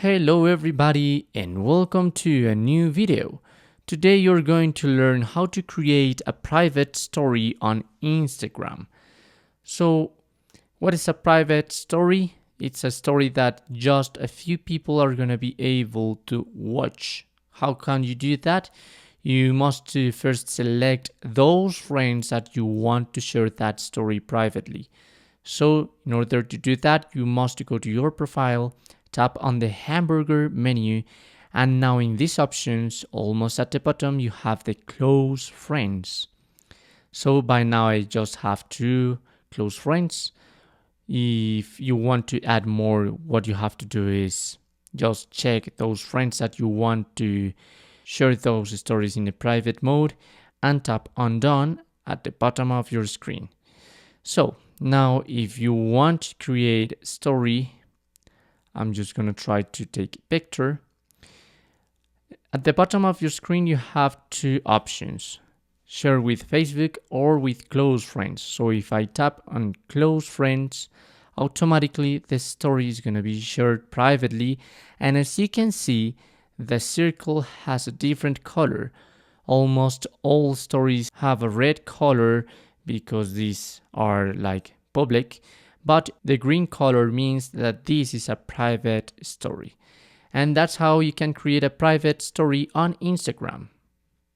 Hello everybody and welcome to a new video. Today you're going to learn how to create a private story on Instagram. So what is a private story? It's a story that just a few people are going to be able to watch. How can you do that? You must first select those friends that you want to share that story privately. So in order to do that, you must go to your profile, tap on the hamburger menu, and now in these options, almost at the bottom, you have the close friends. So by now I just have 2 close friends. If you want to add more, what you have to do is just check those friends that you want to share those stories in the private mode and tap on done at the bottom of your screen. So now if you want to create a story, I'm just going to try to take a picture. At the bottom of your screen, you have 2 options. Share with Facebook or with close friends. So if I tap on close friends, automatically the story is going to be shared privately. And as you can see, the circle has a different color. Almost all stories have a red color because these are like public. But the green color means that this is a private story. And that's how you can create a private story on Instagram.